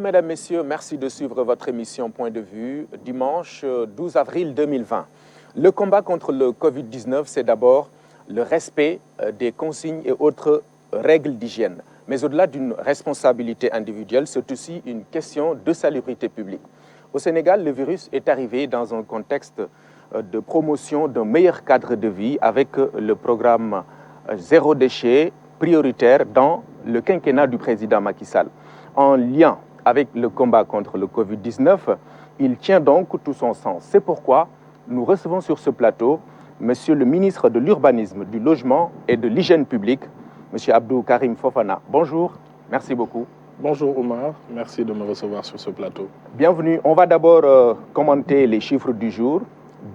mesdames, messieurs, merci de suivre votre émission Point de vue, dimanche 12 avril 2020. Le combat contre le Covid-19, c'est d'abord le respect des consignes et autres règles d'hygiène. Mais au-delà d'une responsabilité individuelle, c'est aussi une question de salubrité publique. Au Sénégal, le virus est arrivé dans un contexte de promotion d'un meilleur cadre de vie avec le programme Zéro déchet prioritaire dans le quinquennat du président Macky Sall. En lien avec le combat contre le Covid-19, il tient donc tout son sens. C'est pourquoi nous recevons sur ce plateau Monsieur le ministre de l'Urbanisme, du Logement et de l'Hygiène publique, Monsieur Abdou Karim Fofana. Bonjour, merci beaucoup. Bonjour Omar, merci de me recevoir sur ce plateau. Bienvenue. On va d'abord commenter les chiffres du jour.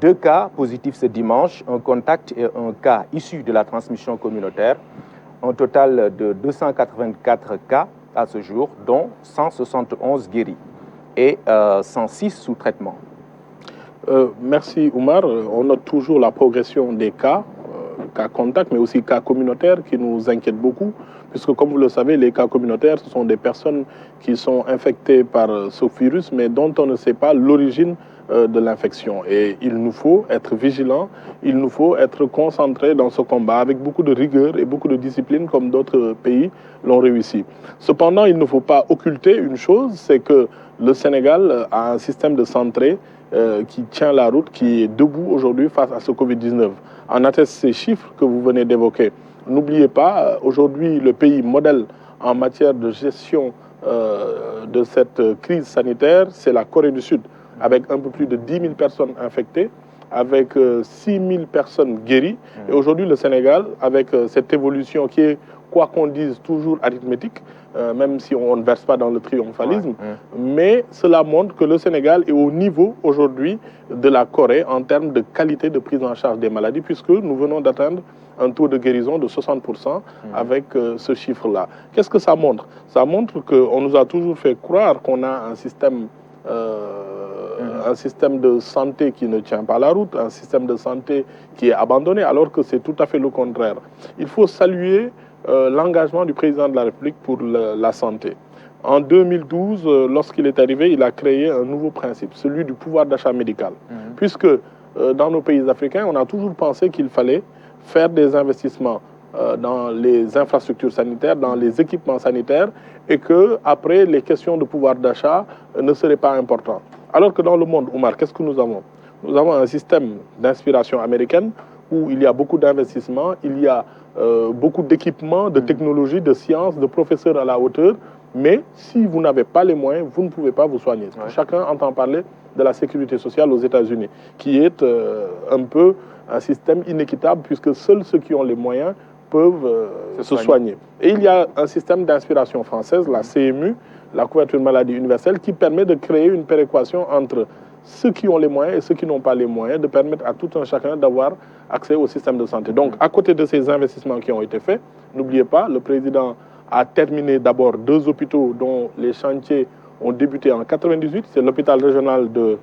2 cas positifs ce dimanche, un contact et un cas issu de la transmission communautaire. Un total de 284 cas à ce jour, dont 171 guéris et 106 sous traitement. Merci Oumar. On note toujours la progression des cas contacts, mais aussi cas communautaires qui nous inquiètent beaucoup, puisque comme vous le savez, les cas communautaires, ce sont des personnes qui sont infectées par ce virus, mais dont on ne sait pas l'origine de l'infection. Et il nous faut être vigilants, il nous faut être concentrés dans ce combat avec beaucoup de rigueur et beaucoup de discipline comme d'autres pays l'ont réussi. Cependant, il ne faut pas occulter une chose, c'est que le Sénégal a un système de santé qui tient la route, qui est debout aujourd'hui face à ce Covid-19. En attestent ces chiffres que vous venez d'évoquer. N'oubliez pas, aujourd'hui, le pays modèle en matière de gestion de cette crise sanitaire, c'est la Corée du Sud, avec un peu plus de 10 000 personnes infectées, avec 6 000 personnes guéries. Et aujourd'hui, le Sénégal, avec cette évolution qui est, quoi qu'on dise, toujours arithmétique, même si on ne verse pas dans le triomphalisme, mais cela montre que le Sénégal est au niveau aujourd'hui de la Corée en termes de qualité de prise en charge des maladies, puisque nous venons d'atteindre un taux de guérison de 60% avec ce chiffre-là. Qu'est-ce que ça montre? Ça montre qu'on nous a toujours fait croire qu'on a un système de santé qui ne tient pas la route, un système de santé qui est abandonné, alors que c'est tout à fait le contraire. Il faut saluer l'engagement du président de la République pour la santé. En 2012, lorsqu'il est arrivé, il a créé un nouveau principe, celui du pouvoir d'achat médical. Puisque dans nos pays africains, on a toujours pensé qu'il fallait faire des investissements dans les infrastructures sanitaires, dans les équipements sanitaires, et que après les questions de pouvoir d'achat ne seraient pas importantes. Alors que dans le monde, Oumar, qu'est-ce que nous avons? Nous avons un système d'inspiration américaine où il y a beaucoup d'investissements, il y a beaucoup d'équipements, de technologies, de sciences, de professeurs à la hauteur, mais si vous n'avez pas les moyens, vous ne pouvez pas vous soigner. Chacun entend parler de la sécurité sociale aux États-Unis, qui est un peu un système inéquitable, puisque seuls ceux qui ont les moyens peuvent se soigner. Et il y a un système d'inspiration française, la CMU, la couverture maladie universelle, qui permet de créer une péréquation entre ceux qui ont les moyens et ceux qui n'ont pas les moyens, de permettre à tout un chacun d'avoir accès au système de santé. Donc, à côté de ces investissements qui ont été faits, n'oubliez pas, le président a terminé d'abord 2 hôpitaux dont les chantiers ont débuté en 1998. C'est l'hôpital régional de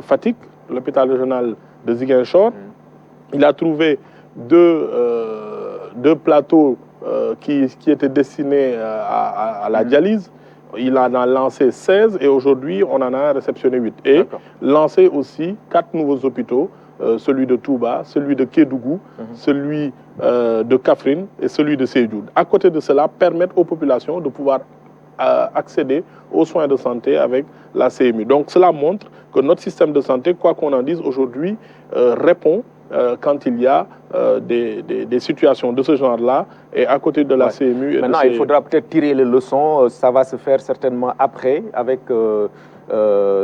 Fatick, l'hôpital régional de Ziguinchor. Il a trouvé 2 plateaux qui étaient destinés à la dialyse. Il en a lancé 16 et aujourd'hui, on en a réceptionné 8. Et lancé aussi 4 nouveaux hôpitaux, celui de Touba, celui de Kédougou, celui de Kaffrine et celui de Sédhiou. À côté de cela, permettre aux populations de pouvoir accéder aux soins de santé avec la CMU. Donc cela montre que notre système de santé, quoi qu'on en dise aujourd'hui, répond quand il y a des situations de ce genre-là, et à côté de la CMU... Maintenant, il faudra peut-être tirer les leçons, ça va se faire certainement après, avec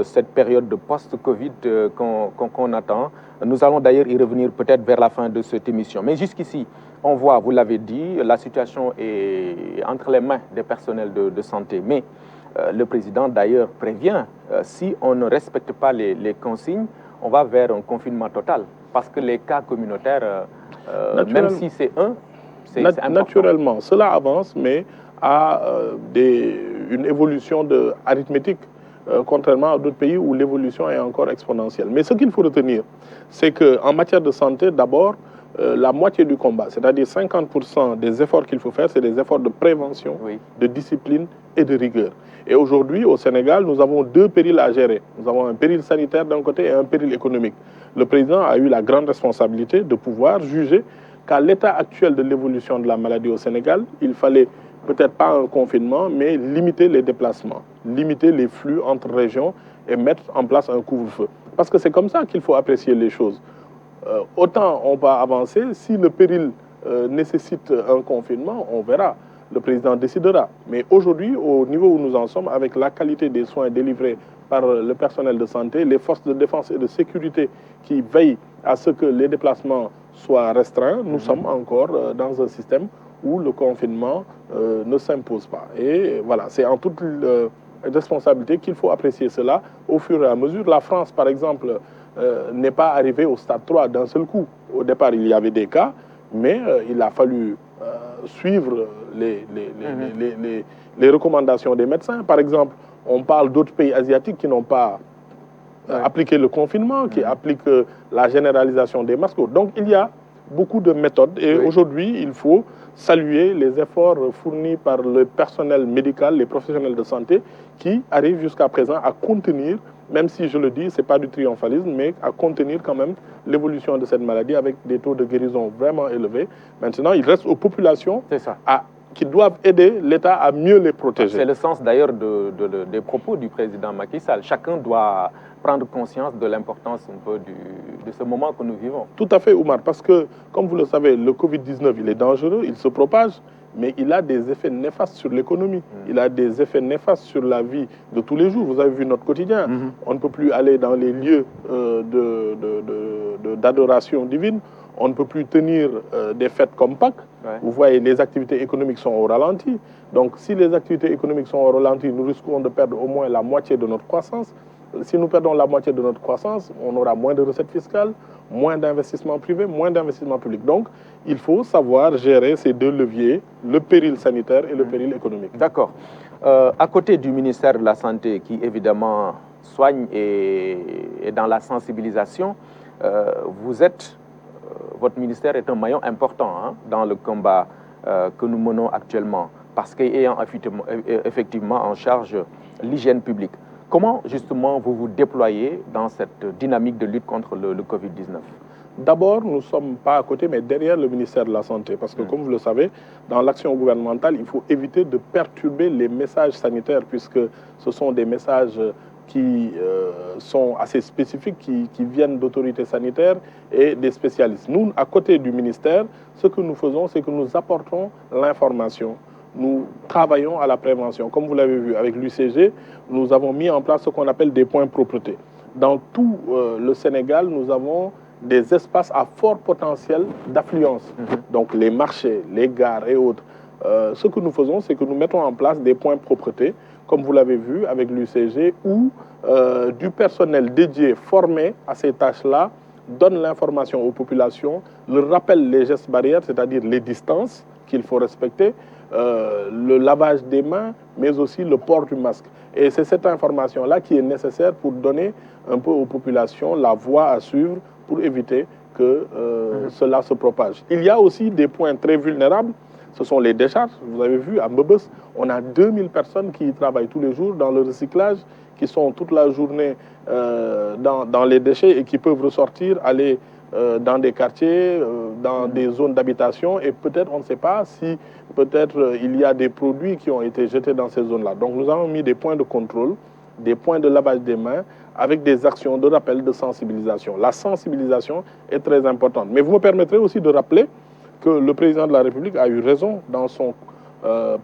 cette période de post-Covid qu'on attend. Nous allons d'ailleurs y revenir peut-être vers la fin de cette émission. Mais jusqu'ici, on voit, vous l'avez dit, la situation est entre les mains des personnels de santé. Mais le président d'ailleurs prévient, si on ne respecte pas les consignes, on va vers un confinement total. Parce que les cas communautaires, même si c'est c'est important. Naturellement, cela avance, mais à une évolution arithmétique, contrairement à d'autres pays où l'évolution est encore exponentielle. Mais ce qu'il faut retenir, c'est qu'en matière de santé, d'abord, la moitié du combat, c'est-à-dire 50% des efforts qu'il faut faire, c'est des efforts de prévention, de discipline et de rigueur. Et aujourd'hui, au Sénégal, nous avons deux périls à gérer. Nous avons un péril sanitaire d'un côté et un péril économique. Le président a eu la grande responsabilité de pouvoir juger qu'à l'état actuel de l'évolution de la maladie au Sénégal, il fallait peut-être pas un confinement, mais limiter les déplacements, limiter les flux entre régions et mettre en place un couvre-feu. Parce que c'est comme ça qu'il faut apprécier les choses. Autant on va avancer, si le péril nécessite un confinement, on verra. Le président décidera. Mais aujourd'hui, au niveau où nous en sommes, avec la qualité des soins délivrés par le personnel de santé, les forces de défense et de sécurité qui veillent à ce que les déplacements soient restreints, nous sommes encore dans un système où le confinement ne s'impose pas. Et voilà, c'est en toute responsabilité qu'il faut apprécier cela au fur et à mesure. La France, par exemple, n'est pas arrivée au stade 3 d'un seul coup. Au départ, il y avait des cas, mais il a fallu suivre les recommandations des médecins. Par exemple, on parle d'autres pays asiatiques qui n'ont pas appliqué le confinement, qui appliquent la généralisation des masques. Donc, il y a beaucoup de méthodes et aujourd'hui, il faut saluer les efforts fournis par le personnel médical, les professionnels de santé qui arrivent jusqu'à présent à contenir, même si je le dis, ce n'est pas du triomphalisme, mais à contenir quand même l'évolution de cette maladie avec des taux de guérison vraiment élevés. Maintenant, il reste aux populations qui doivent aider l'État à mieux les protéger. C'est le sens d'ailleurs des propos du président Macky Sall. Chacun doit prendre conscience de l'importance un peu de ce moment que nous vivons. Tout à fait, Oumar, parce que, comme vous le savez, le Covid-19, il est dangereux, il se propage, mais il a des effets néfastes sur l'économie. Il a des effets néfastes sur la vie de tous les jours. Vous avez vu notre quotidien. On ne peut plus aller dans les lieux d'adoration divine. On ne peut plus tenir des fêtes comme Pâques. Vous voyez, les activités économiques sont au ralenti. Donc, si les activités économiques sont au ralenti, nous risquons de perdre au moins la moitié de notre croissance. Si nous perdons la moitié de notre croissance, on aura moins de recettes fiscales, moins d'investissements privés, moins d'investissements publics. Donc, il faut savoir gérer ces deux leviers, le péril sanitaire et le péril économique. D'accord. À côté du ministère de la Santé, qui évidemment soigne et est dans la sensibilisation, votre ministère est un maillon important dans le combat que nous menons actuellement, parce qu'ayant effectivement en charge l'hygiène publique. Comment, justement, vous vous déployez dans cette dynamique de lutte contre le Covid-19 ? D'abord, nous ne sommes pas à côté, mais derrière le ministère de la Santé. Parce que, comme vous le savez, dans l'action gouvernementale, il faut éviter de perturber les messages sanitaires, puisque ce sont des messages qui sont assez spécifiques, qui viennent d'autorités sanitaires et des spécialistes. Nous, à côté du ministère, ce que nous faisons, c'est que nous apportons l'information. Nous travaillons à la prévention. Comme vous l'avez vu avec l'UCG, nous avons mis en place ce qu'on appelle des points propreté. Dans tout le Sénégal, nous avons des espaces à fort potentiel d'affluence. Donc les marchés, les gares et autres. Ce que nous faisons, c'est que nous mettons en place des points propreté, comme vous l'avez vu avec l'UCG, où du personnel dédié, formé à ces tâches-là, donne l'information aux populations, leur rappelle les gestes barrières, c'est-à-dire les distances qu'il faut respecter, le lavage des mains, mais aussi le port du masque. Et c'est cette information-là qui est nécessaire pour donner un peu aux populations la voie à suivre pour éviter que cela se propage. Il y a aussi des points très vulnérables, ce sont les décharges. Vous avez vu, à Mbebes, on a 2000 personnes qui y travaillent tous les jours dans le recyclage, qui sont toute la journée dans les déchets et qui peuvent ressortir, aller dans des quartiers, dans des zones d'habitation, et peut-être, on ne sait pas si peut-être il y a des produits qui ont été jetés dans ces zones-là. Donc nous avons mis des points de contrôle, des points de lavage des mains, avec des actions de rappel, de sensibilisation. La sensibilisation est très importante. Mais vous me permettrez aussi de rappeler que le président de la République a eu raison dans son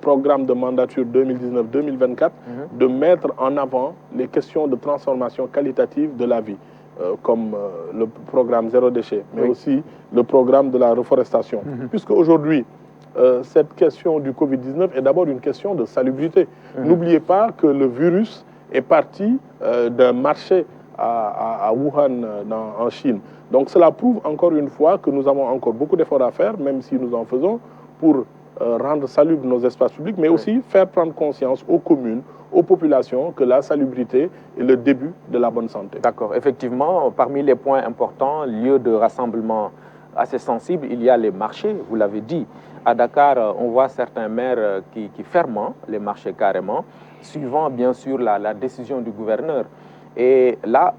programme de mandature 2019-2024 de mettre en avant les questions de transformation qualitative de la vie. Comme le programme Zéro Déchet, mais aussi le programme de la reforestation. Puisque aujourd'hui, cette question du Covid-19 est d'abord une question de salubrité. N'oubliez pas que le virus est parti d'un marché à Wuhan, en Chine. Donc cela prouve encore une fois que nous avons encore beaucoup d'efforts à faire, même si nous en faisons, pour rendre salubres nos espaces publics, mais aussi faire prendre conscience aux communes, aux populations, que la salubrité est le début de la bonne santé. D'accord. Effectivement, parmi les points importants, lieu de rassemblement assez sensible, il y a les marchés, vous l'avez dit. À Dakar, on voit certains maires qui ferment les marchés carrément, suivant bien sûr la décision du gouverneur. Et là,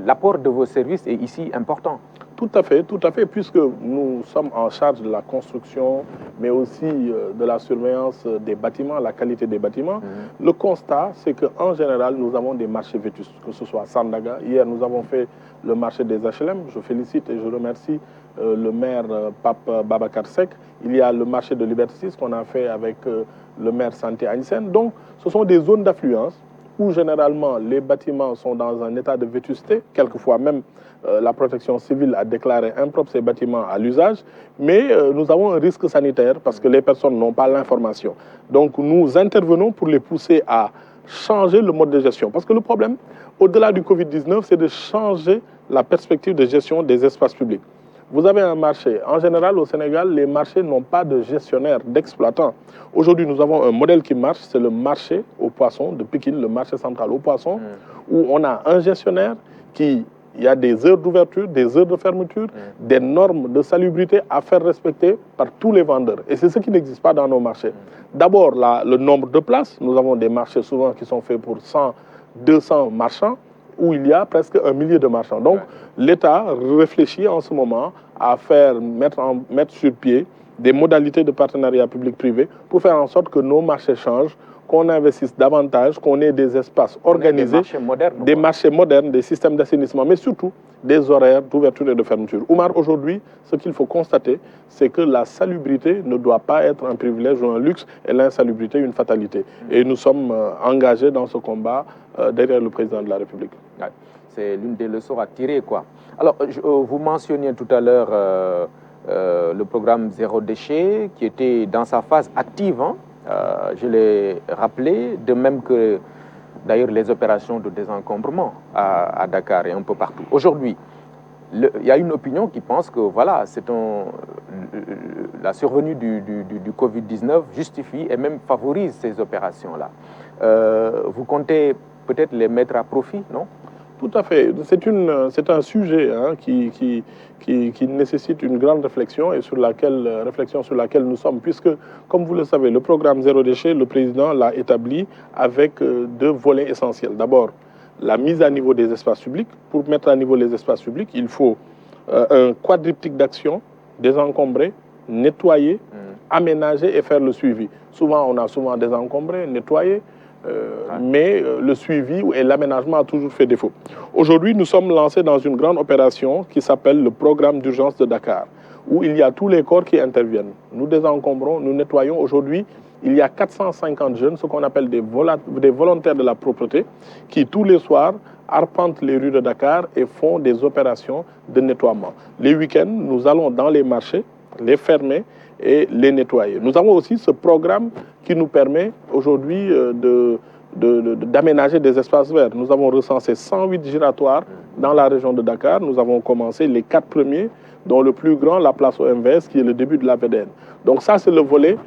l'apport de vos services est ici important. Tout à fait, puisque nous sommes en charge de la construction, mais aussi de la surveillance des bâtiments, la qualité des bâtiments. Le constat, c'est qu'en général, nous avons des marchés vétustes, que ce soit à Sandaga. Hier, nous avons fait le marché des HLM. Je félicite et je remercie le maire Pape Babacar Seck. Il y a le marché de Liberté 6 qu'on a fait avec le maire Santé Agnesen. Donc, ce sont des zones d'affluence où généralement les bâtiments sont dans un état de vétusté, quelquefois même la protection civile a déclaré impropre ces bâtiments à l'usage, mais nous avons un risque sanitaire parce que les personnes n'ont pas l'information. Donc nous intervenons pour les pousser à changer le mode de gestion. Parce que le problème, au-delà du Covid-19, c'est de changer la perspective de gestion des espaces publics. Vous avez un marché. En général, au Sénégal, les marchés n'ont pas de gestionnaire, d'exploitant. Aujourd'hui, nous avons un modèle qui marche, c'est le marché aux poissons de Pékin, le marché central aux poissons, où on a un gestionnaire qui... Il y a des heures d'ouverture, des heures de fermeture, des normes de salubrité à faire respecter par tous les vendeurs. Et c'est ce qui n'existe pas dans nos marchés. D'abord, le nombre de places. Nous avons des marchés souvent qui sont faits pour 100, 200 marchands, où il y a presque 1 millier de marchands. Donc, l'État réfléchit en ce moment à mettre sur pied des modalités de partenariat public-privé pour faire en sorte que nos marchés changent, qu'on investisse davantage, qu'on ait des espaces organisés, des marchés modernes, des systèmes d'assainissement, mais surtout des horaires d'ouverture et de fermeture. Oumar, aujourd'hui, ce qu'il faut constater, c'est que la salubrité ne doit pas être un privilège ou un luxe, et l'insalubrité une fatalité. Et nous sommes engagés dans ce combat derrière le président de la République. Ouais, c'est l'une des leçons à tirer, quoi. Alors, vous mentionniez tout à l'heure le programme Zéro Déchet, qui était dans sa phase active, hein. Je l'ai rappelé, de même que d'ailleurs les opérations de désencombrement à Dakar et un peu partout. Aujourd'hui, il y a une opinion qui pense que voilà, la survenue du Covid-19 justifie et même favorise ces opérations-là. Vous comptez peut-être les mettre à profit, non? Tout à fait. C'est un sujet hein, qui nécessite une grande réflexion et sur laquelle nous sommes. Puisque, comme vous le savez, le programme Zéro Déchet, le président l'a établi avec deux volets essentiels. D'abord, la mise à niveau des espaces publics. Pour mettre à niveau les espaces publics, il faut un quadriptyque d'action, désencombrer, nettoyer, aménager et faire le suivi. Souvent, on a désencombré, nettoyé, mais le suivi et l'aménagement a toujours fait défaut. Aujourd'hui, nous sommes lancés dans une grande opération qui s'appelle le programme d'urgence de Dakar, où il y a tous les corps qui interviennent. Nous désencombrons, nous nettoyons. Aujourd'hui, il y a 450 jeunes, ce qu'on appelle des volontaires de la propreté, qui tous les soirs arpentent les rues de Dakar et font des opérations de nettoiement. Les week-ends, nous allons dans les marchés, les fermer et les nettoyer. Nous avons aussi ce programme qui nous permet aujourd'hui d'aménager des espaces verts. Nous avons recensé 108 giratoires dans la région de Dakar. Nous avons commencé les 4 premiers, dont le plus grand, la place au MVS, qui est le début de la VDN. Donc ça, c'est le volet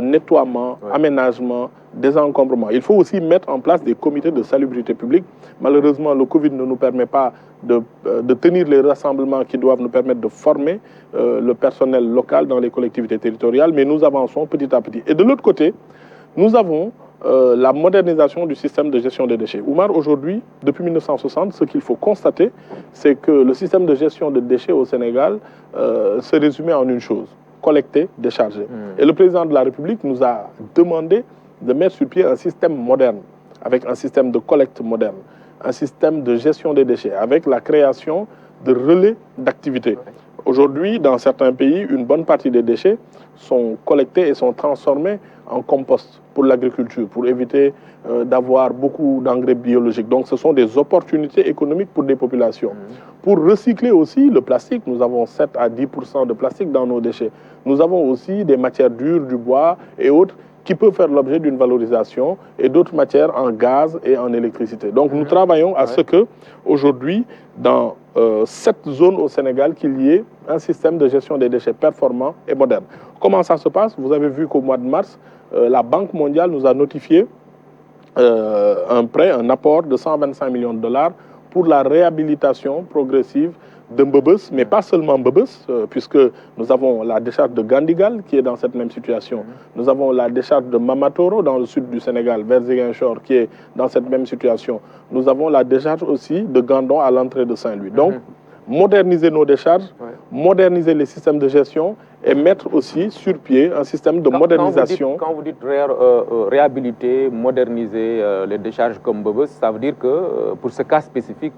nettoiement, aménagement, désencombrement. Il faut aussi mettre en place des comités de salubrité publique. Malheureusement, le Covid ne nous permet pas de tenir les rassemblements qui doivent nous permettre de former le personnel local dans les collectivités territoriales, mais nous avançons petit à petit. Et de l'autre côté, nous avons la modernisation du système de gestion des déchets. Oumar, aujourd'hui, depuis 1960, ce qu'il faut constater, c'est que le système de gestion des déchets au Sénégal se résumait en une chose: collecter, décharger. Et le président de la République nous a demandé de mettre sur pied un système moderne, avec un système de collecte moderne, un système de gestion des déchets, avec la création de relais d'activité. Aujourd'hui, dans certains pays, une bonne partie des déchets sont collectés et sont transformés en compost pour l'agriculture, pour éviter d'avoir beaucoup d'engrais biologiques. Donc ce sont des opportunités économiques pour des populations. Pour recycler aussi le plastique, nous avons 7 à 10% de plastique dans nos déchets. Nous avons aussi des matières dures, du bois et autres, qui peuvent faire l'objet d'une valorisation, et d'autres matières en gaz et en électricité. Donc nous travaillons à ce que, aujourd'hui, dans 7 zones au Sénégal, qu'il y ait un système de gestion des déchets performant et moderne. Comment ça se passe? Vous avez vu qu'au mois de mars, la Banque mondiale nous a notifié un prêt, un apport de 125 millions de dollars pour la réhabilitation progressive de Mbebes, mais pas seulement Mbebes, puisque nous avons la décharge de Gandigal qui est dans cette même situation. Nous avons la décharge de Mamatoro dans le sud du Sénégal, vers Ziguinchor, qui est dans cette même situation. Nous avons la décharge aussi de Gandon à l'entrée de Saint-Louis. Donc, moderniser nos décharges, moderniser les systèmes de gestion et mettre aussi sur pied un système de modernisation. Quand vous dites réhabiliter, moderniser les décharges comme Mbebes, ça veut dire que pour ce cas spécifique,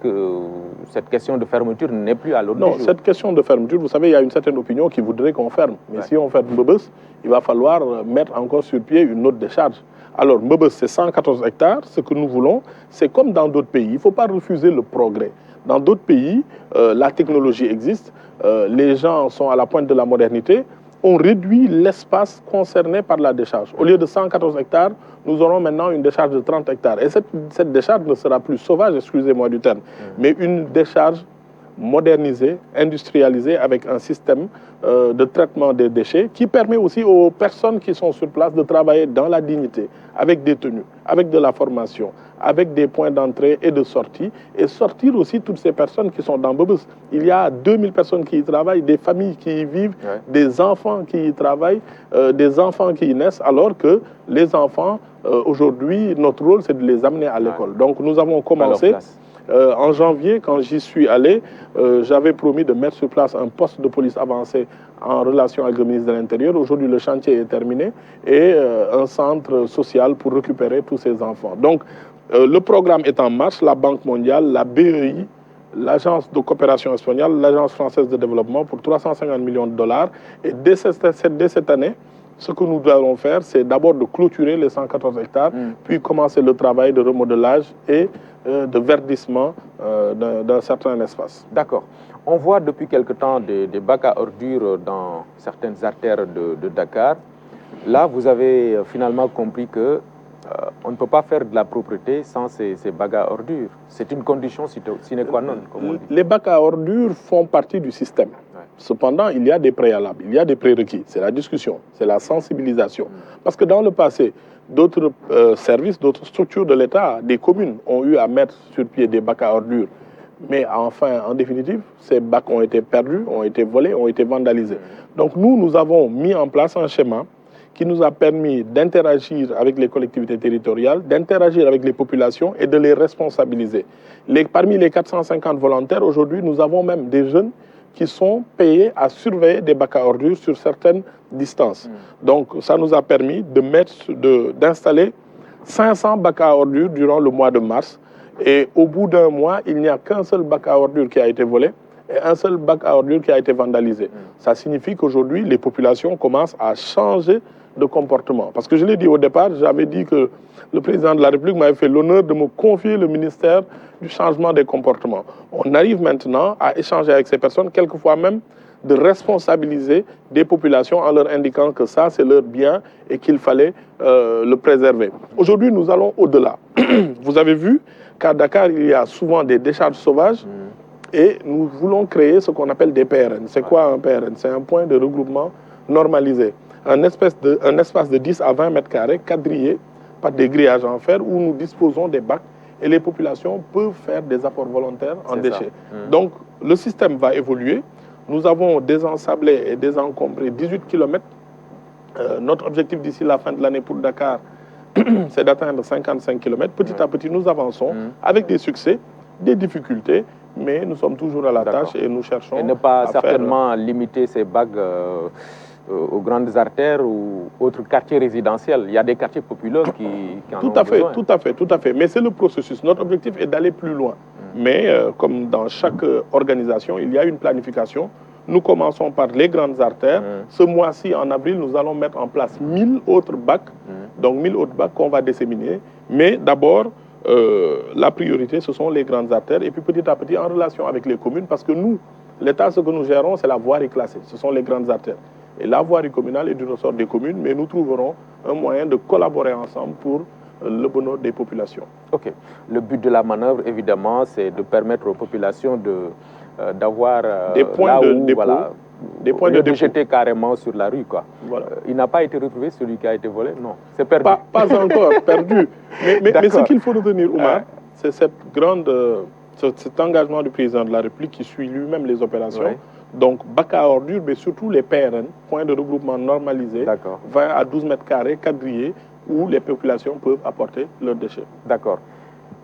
cette question de fermeture n'est plus à l'ordre du jour. Non, cette question de fermeture, vous savez, il y a une certaine opinion qui voudrait qu'on ferme. Mais si on ferme Mbebes, il va falloir mettre encore sur pied une autre décharge. Alors, Mbebes, c'est 114 hectares. Ce que nous voulons, c'est comme dans d'autres pays. Il ne faut pas refuser le progrès. Dans d'autres pays, la technologie existe, les gens sont à la pointe de la modernité. On réduit l'espace concerné par la décharge. Au lieu de 114 hectares, nous aurons maintenant une décharge de 30 hectares. Et cette décharge ne sera plus sauvage, excusez-moi du terme, mais une décharge modernisée, industrialisée, avec un système de traitement des déchets qui permet aussi aux personnes qui sont sur place de travailler dans la dignité, avec des tenues, avec de la formation, avec des points d'entrée et de sortie, et sortir aussi toutes ces personnes qui sont dans Mbebes. Il y a 2000 personnes qui y travaillent, des familles qui y vivent, des enfants qui y travaillent, des enfants qui y naissent, alors que les enfants, aujourd'hui, notre rôle, c'est de les amener à l'école. Donc nous avons commencé... en janvier, quand j'y suis allé, j'avais promis de mettre sur place un poste de police avancé en relation avec le ministre de l'Intérieur. Aujourd'hui, le chantier est terminé et un centre social pour récupérer tous ces enfants. Donc, le programme est en marche. La Banque mondiale, la BEI, l'Agence de coopération espagnole, l'Agence française de développement pour 350 millions de dollars. Et dès cette année, ce que nous allons faire, c'est d'abord de clôturer les 114 hectares, puis commencer le travail de remodelage et de verdissement d'un certain espace. D'accord. On voit depuis quelque temps des bacs à ordures dans certaines artères de Dakar. Là, vous avez finalement compris que on ne peut pas faire de la propreté sans ces bacs à ordures. C'est une condition sine qua non, comme on dit. Les bacs à ordures font partie du système. Cependant, il y a des préalables, il y a des prérequis. C'est la discussion, c'est la sensibilisation. Parce que dans le passé, d'autres services, d'autres structures de l'État, des communes ont eu à mettre sur pied des bacs à ordures. Mais enfin, en définitive, ces bacs ont été perdus, ont été volés, ont été vandalisés. Donc nous avons mis en place un schéma qui nous a permis d'interagir avec les collectivités territoriales, d'interagir avec les populations et de les responsabiliser. Parmi les 450 volontaires, aujourd'hui, nous avons même des jeunes qui sont payés à surveiller des bacs à ordures sur certaines distances. Donc ça nous a permis d'installer 500 bacs à ordures durant le mois de mars. Et au bout d'un mois, il n'y a qu'un seul bac à ordures qui a été volé et un seul bac à ordures qui a été vandalisé. Ça signifie qu'aujourd'hui, les populations commencent à changer de comportement. Parce que je l'ai dit au départ, j'avais dit que le président de la République m'avait fait l'honneur de me confier le ministère du changement des comportements. On arrive maintenant à échanger avec ces personnes, quelquefois même de responsabiliser des populations en leur indiquant que ça, c'est leur bien et qu'il fallait le préserver. Aujourd'hui, nous allons au-delà. Vous avez vu qu'à Dakar, il y a souvent des décharges sauvages et nous voulons créer ce qu'on appelle des PRN. C'est quoi un PRN? C'est un point de regroupement normalisé. Un espace de 10 à 20 mètres carrés, quadrillé par des grillages en fer où nous disposons des bacs et les populations peuvent faire des apports volontaires en déchets. Donc, le système va évoluer. Nous avons désensablé et désencombré 18 km. Notre objectif d'ici la fin de l'année pour Dakar, c'est d'atteindre 55 km. Petit à petit, nous avançons avec des succès, des difficultés, mais nous sommes toujours à la tâche et nous cherchons et ne pas certainement limiter ces bacs aux grandes artères ou autres quartiers résidentiels. Il y a des quartiers populaires qui en ont besoin. Tout à fait. Mais c'est le processus. Notre objectif est d'aller plus loin. Mais comme dans chaque organisation, il y a une planification. Nous commençons par les grandes artères. Ce mois-ci, en avril, nous allons mettre en place 1000 autres bacs. Donc 1000 autres bacs qu'on va disséminer. Mais d'abord, la priorité, ce sont les grandes artères. Et puis petit à petit, en relation avec les communes, parce que nous, l'État, ce que nous gérons, c'est la voirie classée. Ce sont les grandes artères. Et la voirie communale est du ressort des communes, mais nous trouverons un moyen de collaborer ensemble pour le bonheur des populations. Ok. Le but de la manœuvre, évidemment, c'est de permettre aux populations d'avoir des points de dépôt. Voilà, des points de jeter carrément sur la rue, quoi. Voilà. Il n'a pas été retrouvé, celui qui a été volé? Non, c'est perdu. Pas encore perdu. Mais ce qu'il faut retenir, Oumar, c'est cette grande cet engagement du président de la République qui suit lui-même les opérations. Oui. Donc, bac à ordures, mais surtout les PRN, points de regroupement normalisés, 20 à 12 mètres carrés, quadrillés, où les populations peuvent apporter leurs déchets. D'accord.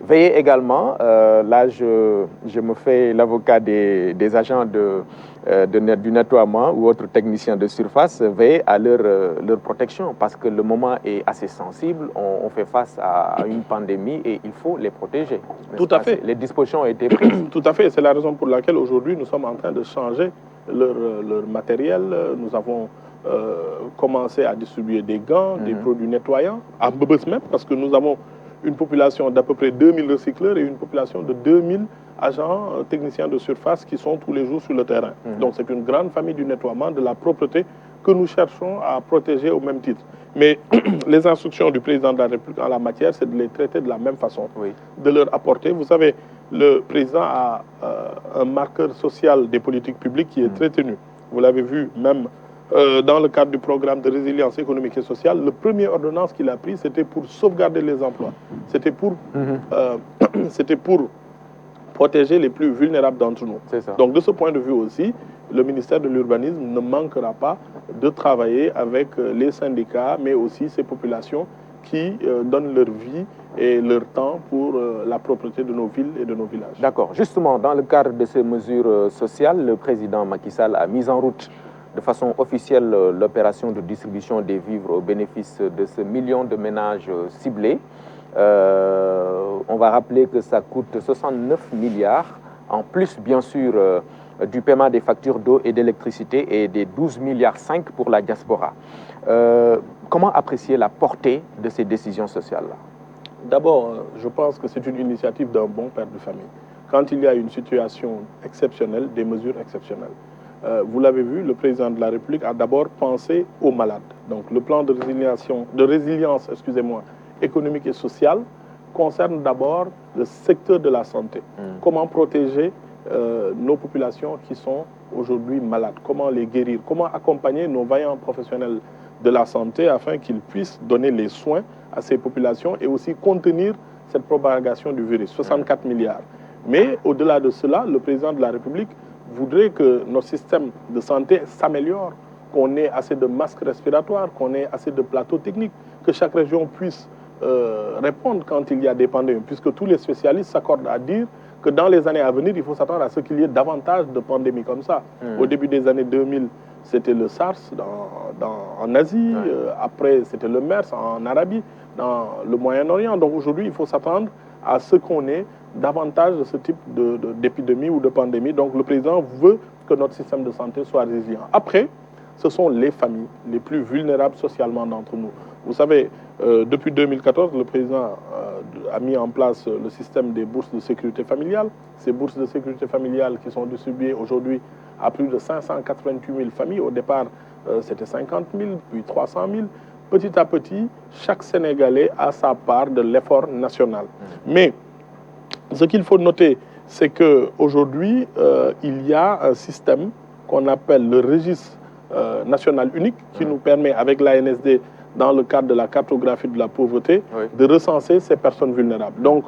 Veillez également, là je me fais l'avocat des agents du nettoiement ou autres techniciens de surface, veillez à leur protection parce que le moment est assez sensible, on fait face à une pandémie et il faut les protéger. Tout à fait. Les dispositions ont été prises. Tout à fait, c'est la raison pour laquelle aujourd'hui nous sommes en train de changer leur matériel. Nous avons commencé à distribuer des gants, des produits nettoyants, à Mbebes même, parce que nous avons une population d'à peu près 2000 recycleurs et une population de 2000 agents techniciens de surface qui sont tous les jours sur le terrain. Donc c'est une grande famille du nettoiement, de la propreté que nous cherchons à protéger au même titre. Mais les instructions du président de la République en la matière, c'est de les traiter de la même façon, de leur apporter. Vous savez, le président a un marqueur social des politiques publiques qui est très tenu. Vous l'avez vu même dans le cadre du programme de résilience économique et sociale, le premier ordonnance qu'il a pris, c'était pour sauvegarder les emplois. C'était pour protéger les plus vulnérables d'entre nous. Donc de ce point de vue aussi, le ministère de l'Urbanisme ne manquera pas de travailler avec les syndicats, mais aussi ces populations qui donnent leur vie et leur temps pour la propreté de nos villes et de nos villages. D'accord. Justement, dans le cadre de ces mesures sociales, le président Macky Sall a mis en route de façon officielle l'opération de distribution des vivres au bénéfice de ce million de ménages ciblés. On va rappeler que ça coûte 69 milliards, en plus bien sûr du paiement des factures d'eau et d'électricité et des 12 milliards 5 pour la diaspora. Comment apprécier la portée de ces décisions sociales-là? D'abord, je pense que c'est une initiative d'un bon père de famille. Quand il y a une situation exceptionnelle, des mesures exceptionnelles. Vous l'avez vu, le président de la République a d'abord pensé aux malades. Donc le plan de résilience économique et sociale concerne d'abord le secteur de la santé. Comment protéger nos populations qui sont aujourd'hui malades, comment les guérir, comment accompagner nos vaillants professionnels de la santé afin qu'ils puissent donner les soins à ces populations et aussi contenir cette propagation du virus, 64 milliards. Mais au-delà de cela, le président de la République voudrait que notre système de santé s'améliore, qu'on ait assez de masques respiratoires, qu'on ait assez de plateaux techniques, que chaque région puisse répondre quand il y a des pandémies, puisque tous les spécialistes s'accordent à dire que dans les années à venir, il faut s'attendre à ce qu'il y ait davantage de pandémies comme ça. Au début des années 2000, c'était le SARS en Asie, après c'était le MERS en Arabie, dans le Moyen-Orient. Donc aujourd'hui, il faut s'attendre à ce qu'on ait davantage de ce type d'épidémie ou de pandémie. Donc le président veut que notre système de santé soit résilient. Après, ce sont les familles les plus vulnérables socialement d'entre nous. Vous savez, depuis 2014, le président a mis en place le système des bourses de sécurité familiale. Ces bourses de sécurité familiale qui sont distribuées aujourd'hui à plus de 588 000 familles. Au départ, c'était 50 000, puis 300 000. Petit à petit, chaque Sénégalais a sa part de l'effort national. Mais ce qu'il faut noter, c'est qu'aujourd'hui, il y a un système qu'on appelle le registre national unique qui nous permet, avec l'ANSD, dans le cadre de la cartographie de la pauvreté, de recenser ces personnes vulnérables. Donc,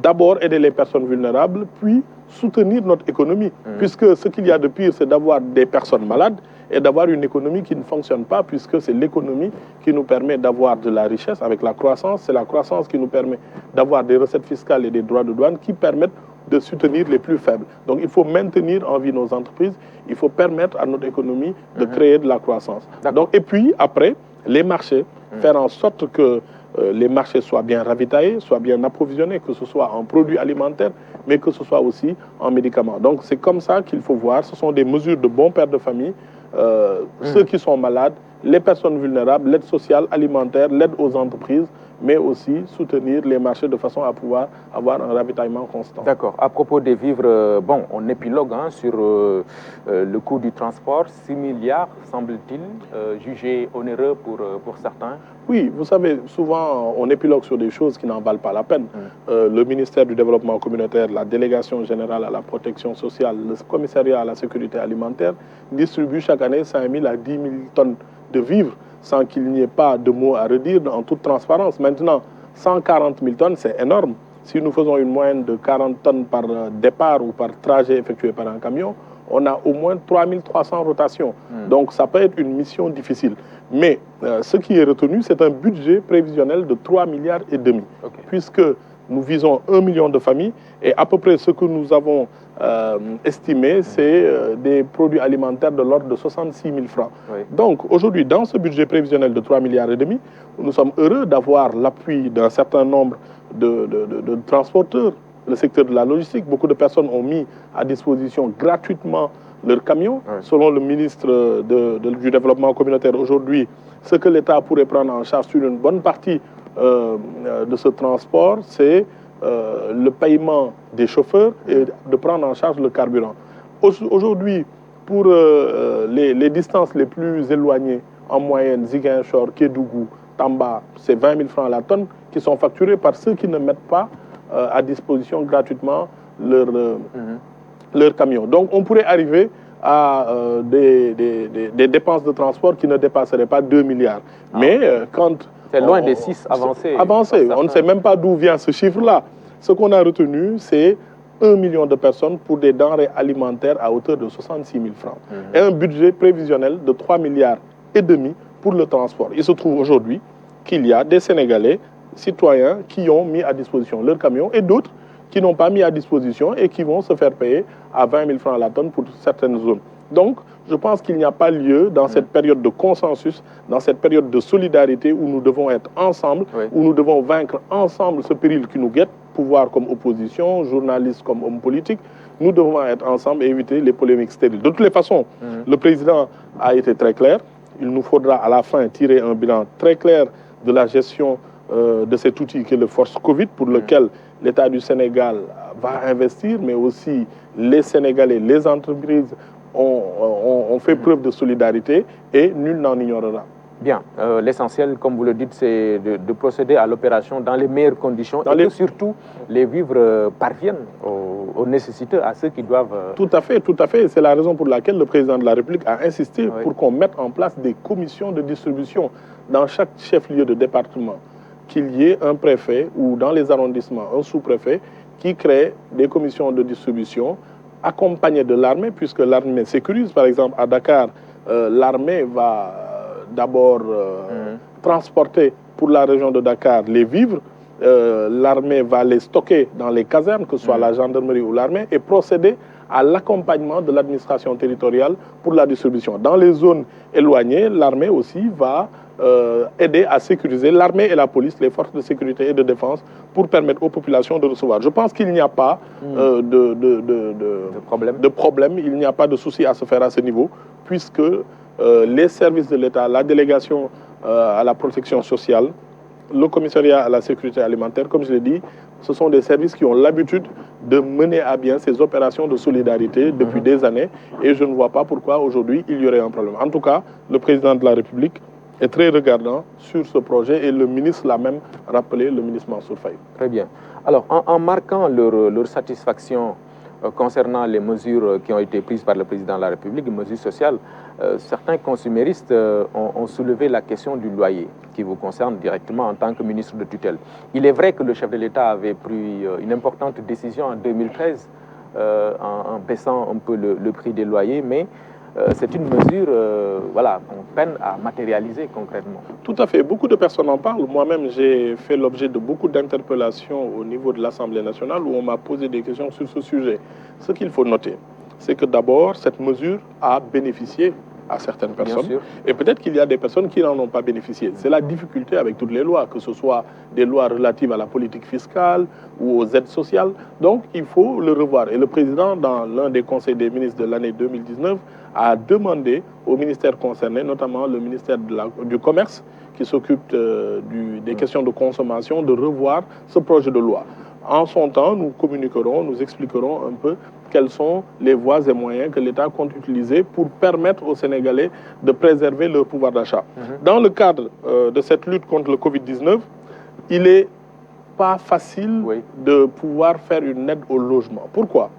d'abord aider les personnes vulnérables, puis soutenir notre économie. Puisque ce qu'il y a de pire, c'est d'avoir des personnes malades et d'avoir une économie qui ne fonctionne pas, puisque c'est l'économie qui nous permet d'avoir de la richesse avec la croissance. C'est la croissance qui nous permet d'avoir des recettes fiscales et des droits de douane qui permettent de soutenir les plus faibles. Donc il faut maintenir en vie nos entreprises, il faut permettre à notre économie de créer de la croissance. Donc, et puis après, les marchés, faire en sorte que les marchés soient bien ravitaillés, soient bien approvisionnés, que ce soit en produits alimentaires, mais que ce soit aussi en médicaments. Donc c'est comme ça qu'il faut voir, ce sont des mesures de bons pères de famille, ceux qui sont malades, les personnes vulnérables, l'aide sociale, alimentaire, l'aide aux entreprises, mais aussi soutenir les marchés de façon à pouvoir avoir un ravitaillement constant. D'accord. À propos des vivres, bon, on épilogue sur le coût du transport, 6 milliards, semble-t-il, jugé onéreux pour certains. Oui, vous savez, souvent on épilogue sur des choses qui n'en valent pas la peine. Le ministère du Développement communautaire, la délégation générale à la protection sociale, le commissariat à la sécurité alimentaire distribuent chaque année 5 000 à 10 000 tonnes de vivres sans qu'il n'y ait pas de mots à redire en toute transparence. Maintenant, 140 000 tonnes, c'est énorme. si nous faisons une moyenne de 40 tonnes par départ ou par trajet effectué par un camion, on a au moins 3300 rotations. Donc ça peut être une mission difficile. Mais ce qui est retenu, c'est un budget prévisionnel de 3,5 milliards, puisque nous visons 1 million de familles et à peu près ce que nous avons estimé, c'est des produits alimentaires de l'ordre de 66 000 francs. Oui. Donc aujourd'hui, dans ce budget prévisionnel de 3,5 milliards, nous sommes heureux d'avoir l'appui d'un certain nombre de transporteurs, le secteur de la logistique. Beaucoup de personnes ont mis à disposition gratuitement leurs camions. Oui. Selon le ministre du Développement communautaire aujourd'hui, ce que l'État pourrait prendre en charge sur une bonne partie de ce transport, c'est le paiement des chauffeurs et de prendre en charge le carburant. Aujourd'hui, pour les distances les plus éloignées, en moyenne, Ziguinchor, Kédougou, Tamba, c'est 20 000 francs la tonne qui sont facturés par ceux qui ne mettent pas à disposition gratuitement leur camion. Donc on pourrait arriver à des dépenses de transport qui ne dépasseraient pas 2 milliards. Mais quand... C'est loin des 6 avancés. On ne sait même pas d'où vient ce chiffre-là. Ce qu'on a retenu, c'est 1 million de personnes pour des denrées alimentaires à hauteur de 66 000 francs. Et un budget prévisionnel de 3,5 milliards pour le transport. Il se trouve aujourd'hui qu'il y a des Sénégalais, citoyens, qui ont mis à disposition leurs camions et d'autres qui n'ont pas mis à disposition et qui vont se faire payer à 20 000 francs la tonne pour certaines zones. Donc, je pense qu'il n'y a pas lieu, dans cette période de consensus, dans cette période de solidarité où nous devons être ensemble, où nous devons vaincre ensemble ce péril qui nous guette, pouvoir comme opposition, journalistes comme hommes politiques, nous devons être ensemble et éviter les polémiques stériles. De toutes les façons, le président a été très clair. Il nous faudra à la fin tirer un bilan très clair de la gestion de cet outil qui est le Force Covid, pour lequel l'État du Sénégal va investir, mais aussi les Sénégalais, les entreprises ont fait preuve de solidarité et nul n'en ignorera. Bien, l'essentiel, comme vous le dites, c'est de procéder à l'opération dans les meilleures conditions et que surtout les vivres parviennent aux nécessiteux, à ceux qui doivent... Tout à fait, tout à fait. C'est la raison pour laquelle le président de la République a insisté pour qu'on mette en place des commissions de distribution dans chaque chef-lieu de département, qu'il y ait un préfet ou dans les arrondissements, un sous-préfet qui crée des commissions de distribution accompagnées de l'armée, puisque l'armée sécurise. Par exemple, à Dakar, l'armée va d'abord transporter pour la région de Dakar les vivres. L'armée va les stocker dans les casernes, que ce soit la gendarmerie ou l'armée, et procéder à l'accompagnement de l'administration territoriale pour la distribution. Dans les zones éloignées, l'armée aussi va aider à sécuriser, l'armée et la police, les forces de sécurité et de défense, pour permettre aux populations de recevoir. Je pense qu'il n'y a pas de problème, il n'y a pas de souci à se faire à ce niveau, puisque les services de l'État, la délégation à la protection sociale, le commissariat à la sécurité alimentaire, comme je l'ai dit, ce sont des services qui ont l'habitude de mener à bien ces opérations de solidarité depuis des années, et je ne vois pas pourquoi aujourd'hui il y aurait un problème. En tout cas, le président de la République est très regardant sur ce projet et le ministre l'a même rappelé, le ministre Mansour Faye. Très bien. Alors, en marquant leur satisfaction concernant les mesures qui ont été prises par le président de la République, les mesures sociales, certains consuméristes ont soulevé la question du loyer qui vous concerne directement en tant que ministre de tutelle. Il est vrai que le chef de l'État avait pris une importante décision en 2013 en baissant un peu le prix des loyers, mais c'est une mesure voilà, qu'on peine à matérialiser concrètement. Tout à fait. Beaucoup de personnes en parlent. Moi-même, j'ai fait l'objet de beaucoup d'interpellations au niveau de l'Assemblée nationale où on m'a posé des questions sur ce sujet. Ce qu'il faut noter, c'est que d'abord, cette mesure a bénéficié à certaines personnes. Et peut-être qu'il y a des personnes qui n'en ont pas bénéficié. C'est la difficulté avec toutes les lois, que ce soit des lois relatives à la politique fiscale ou aux aides sociales. Donc, il faut le revoir. Et le président, dans l'un des conseils des ministres de l'année 2019, a demandé au ministère concerné, notamment le ministère du Commerce, qui s'occupe des questions de consommation, de revoir ce projet de loi. En son temps, nous communiquerons, nous expliquerons un peu quelles sont les voies et moyens que l'État compte utiliser pour permettre aux Sénégalais de préserver leur pouvoir d'achat. Dans le cadre de cette lutte contre le Covid-19, il n'est pas facile de pouvoir faire une aide au logement. Pourquoi?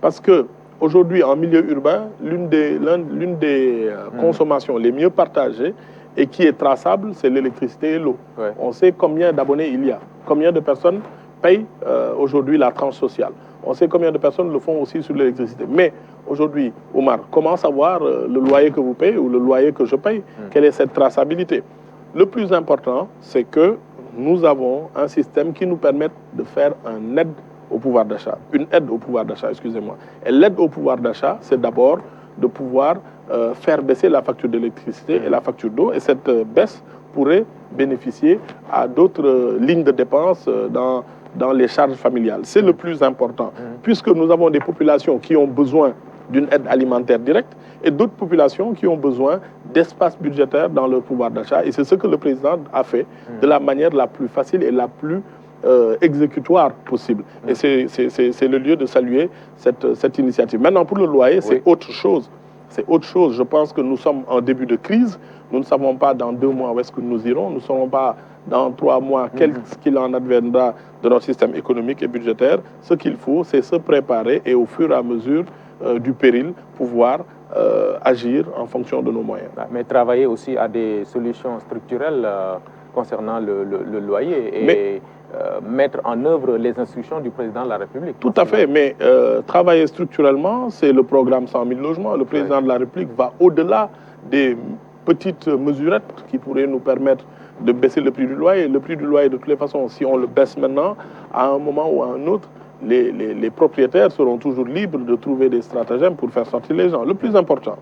Parce que aujourd'hui, en milieu urbain, l'une des consommations les mieux partagées et qui est traçable, c'est l'électricité et l'eau. On sait combien d'abonnés il y a, combien de personnes payent aujourd'hui la tranche sociale. On sait combien de personnes le font aussi sur l'électricité. Mais aujourd'hui, Omar, comment savoir le loyer que vous payez ou le loyer que je paye? Quelle est cette traçabilité? Le plus important, c'est que nous avons un système qui nous permet de faire une aide au pouvoir d'achat. Une aide au pouvoir d'achat, excusez-moi. Et l'aide au pouvoir d'achat, c'est d'abord de pouvoir faire baisser la facture d'électricité et la facture d'eau. Et cette baisse pourrait bénéficier à d'autres lignes de dépenses dans les charges familiales. C'est le plus important, puisque nous avons des populations qui ont besoin d'une aide alimentaire directe et d'autres populations qui ont besoin d'espace budgétaire dans leur pouvoir d'achat. Et c'est ce que le président a fait de la manière la plus facile et la plus exécutoire possible. Et c'est le lieu de saluer cette initiative. Maintenant, pour le loyer, c'est autre chose. C'est autre chose. Je pense que nous sommes en début de crise. Nous ne savons pas dans 2 mois où est-ce que nous irons. Nous ne saurons pas dans 3 mois qu'est-ce qu'il en adviendra de notre système économique et budgétaire. Ce qu'il faut, c'est se préparer et au fur et à mesure du péril, pouvoir agir en fonction de nos moyens. Mais travailler aussi à des solutions structurelles concernant le loyer et mettre en œuvre les instructions du président de la République. Tout à fait, mais travailler structurellement, c'est le programme 100 000 logements. Le président de la République va au-delà des petites mesurettes qui pourraient nous permettre de baisser le prix du loyer. Le prix du loyer, de toutes les façons, si on le baisse maintenant, à un moment ou à un autre, les propriétaires seront toujours libres de trouver des stratagèmes pour faire sortir les gens. Le plus important,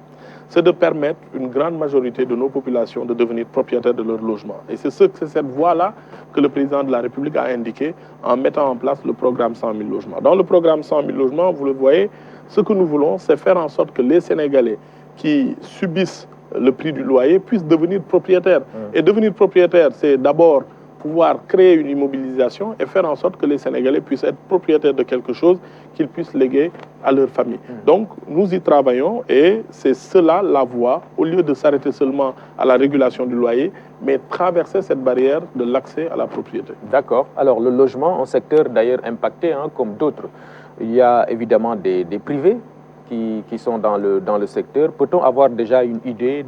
c'est de permettre une grande majorité de nos populations de devenir propriétaires de leur logement. Et c'est cette voie-là que le président de la République a indiqué en mettant en place le programme 100 000 logements. Dans le programme 100 000 logements, vous le voyez, ce que nous voulons, c'est faire en sorte que les Sénégalais qui subissent le prix du loyer puissent devenir propriétaires. Et devenir propriétaire, c'est d'abord pouvoir créer une immobilisation et faire en sorte que les Sénégalais puissent être propriétaires de quelque chose qu'ils puissent léguer à leur famille. Donc, nous y travaillons et c'est cela la voie, au lieu de s'arrêter seulement à la régulation du loyer, mais traverser cette barrière de l'accès à la propriété. D'accord. Alors, le logement, un secteur d'ailleurs impacté, comme d'autres. Il y a évidemment des privés qui sont dans le secteur. Peut-on avoir déjà une idée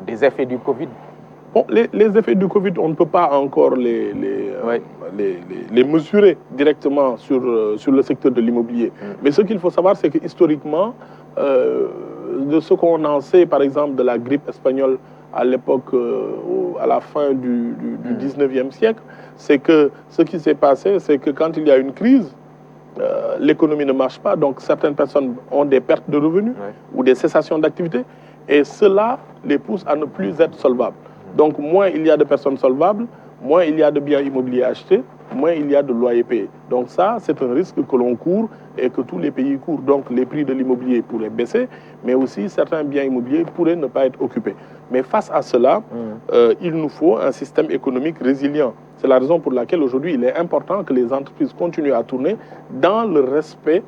des effets du Covid? Bon, les effets du Covid, on ne peut pas encore les mesurer directement sur le secteur de l'immobilier. Mais ce qu'il faut savoir, c'est que historiquement, de ce qu'on en sait, par exemple, de la grippe espagnole à l'époque, à la fin du 19e siècle, c'est que ce qui s'est passé, c'est que quand il y a une crise, l'économie ne marche pas, donc certaines personnes ont des pertes de revenus ou des cessations d'activité, et cela les pousse à ne plus être solvables. Donc, moins il y a de personnes solvables, moins il y a de biens immobiliers achetés, moins il y a de loyers payés. Donc ça, c'est un risque que l'on court et que tous les pays courent. Donc, les prix de l'immobilier pourraient baisser, mais aussi certains biens immobiliers pourraient ne pas être occupés. Mais face à cela, il nous faut un système économique résilient. C'est la raison pour laquelle aujourd'hui, il est important que les entreprises continuent à tourner dans le respect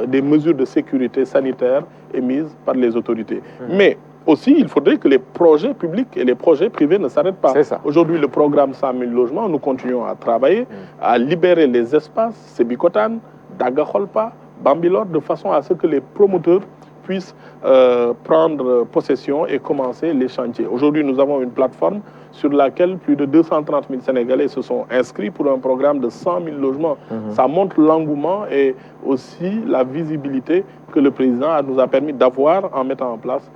des mesures de sécurité sanitaire émises par les autorités. Mais aussi, il faudrait que les projets publics et les projets privés ne s'arrêtent pas. Aujourd'hui, le programme 100 000 logements, nous continuons à travailler, à libérer les espaces, Sébikotane, Dagakholpa, Bambilor, de façon à ce que les promoteurs puissent prendre possession et commencer les chantiers. Aujourd'hui, nous avons une plateforme sur laquelle plus de 230 000 Sénégalais se sont inscrits pour un programme de 100 000 logements. Ça montre l'engouement et aussi la visibilité que le président nous a permis d'avoir en mettant en place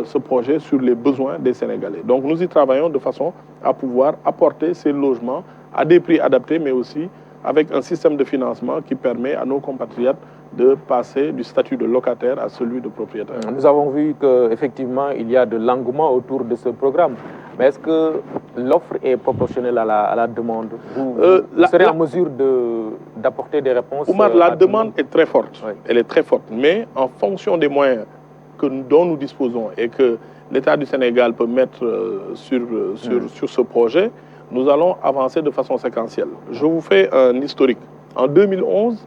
ce projet sur les besoins des Sénégalais. Donc nous y travaillons de façon à pouvoir apporter ces logements à des prix adaptés, mais aussi avec un système de financement qui permet à nos compatriotes de passer du statut de locataire à celui de propriétaire. Nous avons vu qu'effectivement, il y a de l'engouement autour de ce programme. Mais est-ce que l'offre est proportionnelle à la demande? Vous serez en mesure d'apporter des réponses? Oumar, la demande est très forte. Elle est très forte. Mais en fonction des moyens dont nous disposons et que l'État du Sénégal peut mettre sur ce projet, nous allons avancer de façon séquentielle. Je vous fais un historique. En 2011,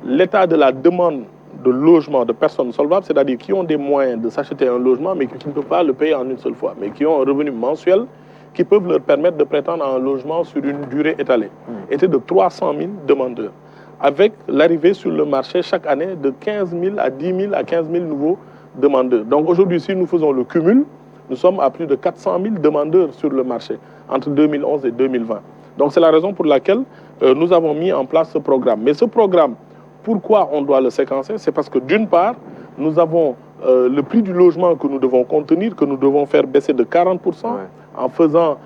l'état de la demande de logement de personnes solvables, c'est-à-dire qui ont des moyens de s'acheter un logement, mais qui ne peuvent pas le payer en une seule fois, mais qui ont un revenu mensuel qui peuvent leur permettre de prétendre à un logement sur une durée étalée, était de 300 000 demandeurs, avec l'arrivée sur le marché chaque année de 15 000 à 10 000 à 15 000 nouveaux demandeurs. Donc aujourd'hui, si nous faisons le cumul, nous sommes à plus de 400 000 demandeurs sur le marché entre 2011 et 2020. Donc c'est la raison pour laquelle nous avons mis en place ce programme. Mais ce programme, pourquoi on doit le séquencer? C'est parce que d'une part, nous avons le prix du logement que nous devons contenir, que nous devons faire baisser de 40% en faisant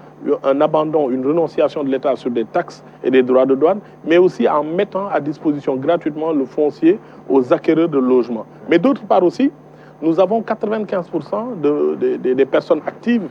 un abandon, une renonciation de l'État sur des taxes et des droits de douane, mais aussi en mettant à disposition gratuitement le foncier aux acquéreurs de logements. Mais d'autre part aussi, nous avons 95% des personnes actives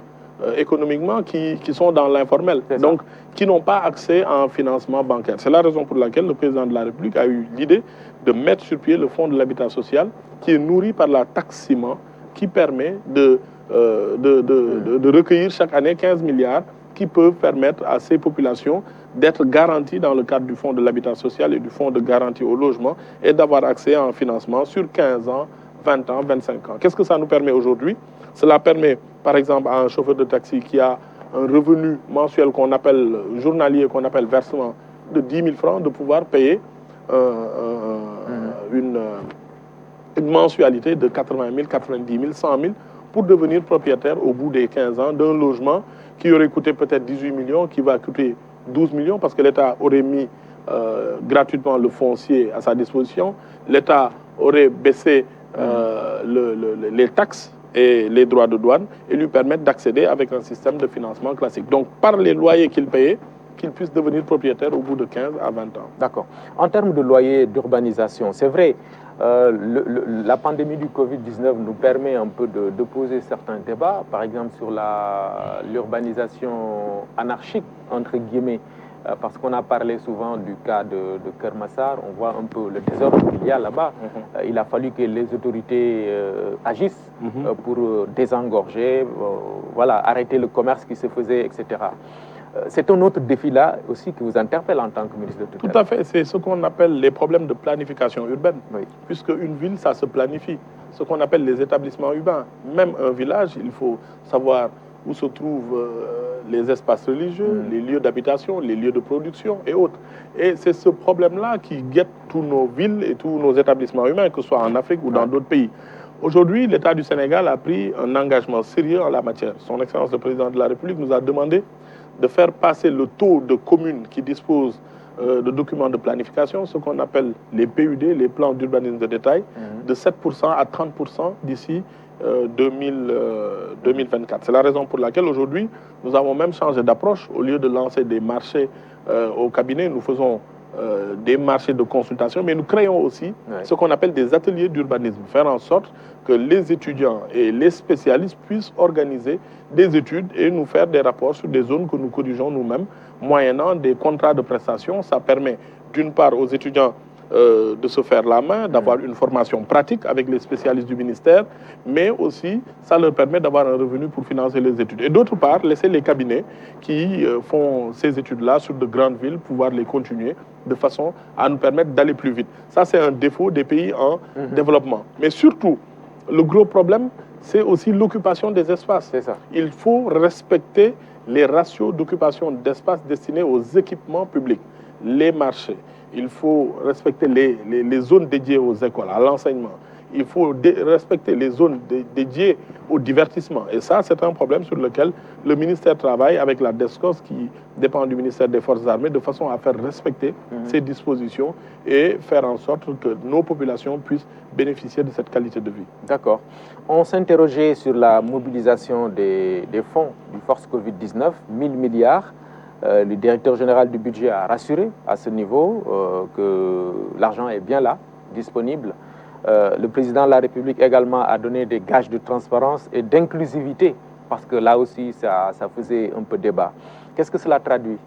économiquement qui sont dans l'informel, donc qui n'ont pas accès à un financement bancaire. C'est la raison pour laquelle le président de la République a eu l'idée de mettre sur pied le fonds de l'habitat social qui est nourri par la taxe ciment qui permet de recueillir chaque année 15 milliards qui peuvent permettre à ces populations d'être garanties dans le cadre du fonds de l'habitat social et du fonds de garantie au logement et d'avoir accès à un financement sur 15 ans, 20 ans, 25 ans. Qu'est-ce que ça nous permet aujourd'hui? Cela permet, par exemple, à un chauffeur de taxi qui a un revenu mensuel qu'on appelle journalier, qu'on appelle versement de 10 000 francs, de pouvoir payer une mensualité de 80 000, 90 000, 100 000 pour devenir propriétaire au bout des 15 ans d'un logement qui aurait coûté peut-être 18 millions, qui va coûter 12 millions parce que l'État aurait mis gratuitement le foncier à sa disposition. L'État aurait baissé les taxes et les droits de douane et lui permettre d'accéder avec un système de financement classique. Donc, par les loyers qu'il payait, qu'il puisse devenir propriétaire au bout de 15 à 20 ans. D'accord. En termes de loyer d'urbanisation, c'est vrai, la pandémie du Covid-19 nous permet un peu de poser certains débats, par exemple sur l'urbanisation anarchique, entre guillemets, parce qu'on a parlé souvent du cas de Kermassar, on voit un peu le désordre qu'il y a là-bas. Il a fallu que les autorités agissent pour désengorger, voilà, arrêter le commerce qui se faisait, etc. C'est un autre défi là aussi qui vous interpelle en tant que ministre de tutelle. Tout à fait, c'est ce qu'on appelle les problèmes de planification urbaine. Oui. Puisque une ville, ça se planifie. Ce qu'on appelle les établissements urbains. Même un village, il faut savoir où se trouvent les espaces religieux, les lieux d'habitation, les lieux de production et autres. Et c'est ce problème-là qui guette tous nos villes et tous nos établissements humains, que ce soit en Afrique ou dans d'autres pays. Aujourd'hui, l'État du Sénégal a pris un engagement sérieux en la matière. Son Excellence le Président de la République nous a demandé de faire passer le taux de communes qui disposent de documents de planification, ce qu'on appelle les PUD, les plans d'urbanisme de détail, de 7% à 30% d'ici 2024. C'est la raison pour laquelle aujourd'hui, nous avons même changé d'approche. Au lieu de lancer des marchés au cabinet, nous faisons des marchés de consultation, mais nous créons aussi ce qu'on appelle des ateliers d'urbanisme, faire en sorte que les étudiants et les spécialistes puissent organiser des études et nous faire des rapports sur des zones que nous corrigeons nous-mêmes, moyennant des contrats de prestation. Ça permet d'une part aux étudiants de se faire la main, d'avoir une formation pratique avec les spécialistes du ministère, mais aussi ça leur permet d'avoir un revenu pour financer les études. Et d'autre part, laisser les cabinets qui font ces études-là sur de grandes villes, pouvoir les continuer de façon à nous permettre d'aller plus vite. Ça, c'est un défaut des pays en développement. Mais surtout, le gros problème, c'est aussi l'occupation des espaces. C'est ça. Il faut respecter les ratios d'occupation d'espace destinés aux équipements publics, les marchés. Il faut respecter les zones dédiées aux écoles, à l'enseignement. Il faut respecter les zones dédiées au divertissement. Et ça, c'est un problème sur lequel le ministère travaille avec la DESCOS qui dépend du ministère des Forces armées de façon à faire respecter ces dispositions et faire en sorte que nos populations puissent bénéficier de cette qualité de vie. D'accord. On s'interrogeait sur la mobilisation des fonds du Force Covid-19, 1000 milliards. Le directeur général du budget a rassuré à ce niveau que l'argent est bien là, disponible. Le président de la République également a donné des gages de transparence et d'inclusivité, parce que là aussi, ça faisait un peu débat. Qu'est-ce que cela traduit?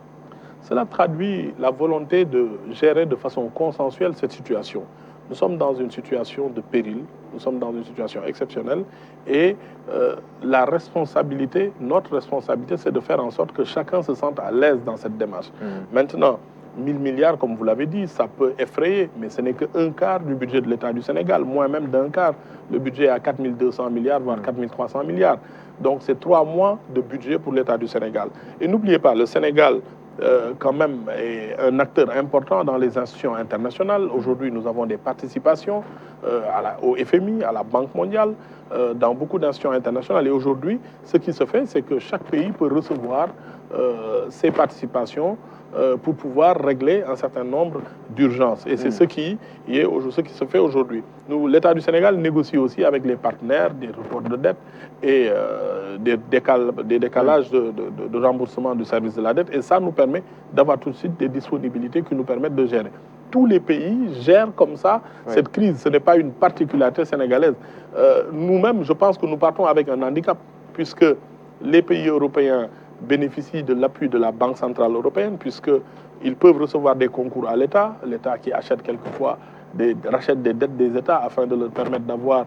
Cela traduit la volonté de gérer de façon consensuelle cette situation. Nous sommes dans une situation de péril, nous sommes dans une situation exceptionnelle et la responsabilité, notre responsabilité, c'est de faire en sorte que chacun se sente à l'aise dans cette démarche. Maintenant, 1000 milliards, comme vous l'avez dit, ça peut effrayer, mais ce n'est qu'un quart du budget de l'État du Sénégal, moins même d'un quart. Le budget est à 4200 milliards, voire 4300 milliards. Donc, c'est 3 mois de budget pour l'État du Sénégal. Et n'oubliez pas, le Sénégal, quand même, est un acteur important dans les institutions internationales. Aujourd'hui, nous avons des participations au FMI, à la Banque mondiale, dans beaucoup d'institutions internationales. Et aujourd'hui, ce qui se fait, c'est que chaque pays peut recevoir ses participations pour pouvoir régler un certain nombre d'urgences. Et c'est ce qui se fait aujourd'hui. L'État du Sénégal négocie aussi avec les partenaires des reports de dette et des décalages de remboursement du service de la dette. Et ça nous permet d'avoir tout de suite des disponibilités qui nous permettent de gérer. Tous les pays gèrent comme ça cette crise. Ce n'est pas une particularité sénégalaise. Nous-mêmes, je pense que nous partons avec un handicap, puisque les pays européens bénéficient de l'appui de la Banque centrale européenne, puisqu'ils peuvent recevoir des concours à l'État, l'État qui achète quelquefois, rachète des dettes des États afin de leur permettre d'avoir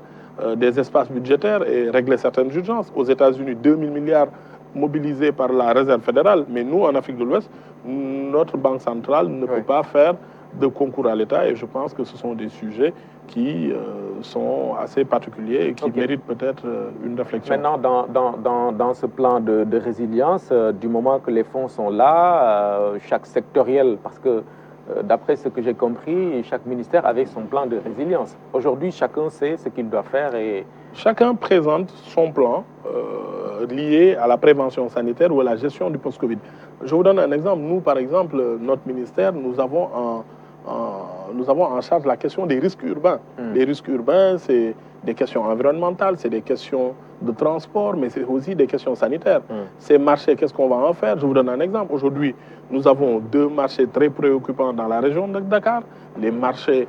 des espaces budgétaires et régler certaines urgences. Aux États-Unis, 2 000 milliards mobilisés par la Réserve fédérale, mais nous, en Afrique de l'Ouest, notre Banque centrale ne peut pas faire de concours à l'État, et je pense que ce sont des sujets qui sont assez particuliers et qui méritent peut-être une réflexion. Maintenant, dans ce plan de résilience, du moment que les fonds sont là, chaque sectoriel, parce que d'après ce que j'ai compris, chaque ministère avait son plan de résilience. Aujourd'hui, chacun sait ce qu'il doit faire et... Chacun présente son plan lié à la prévention sanitaire ou à la gestion du post-Covid. Je vous donne un exemple. Nous, par exemple, notre ministère, nous avons en charge la question des risques urbains. Les risques urbains, c'est des questions environnementales, c'est des questions de transport, mais c'est aussi des questions sanitaires. Ces marchés, qu'est-ce qu'on va en faire? Je vous donne un exemple. Aujourd'hui, nous avons 2 marchés très préoccupants dans la région de Dakar. Les marchés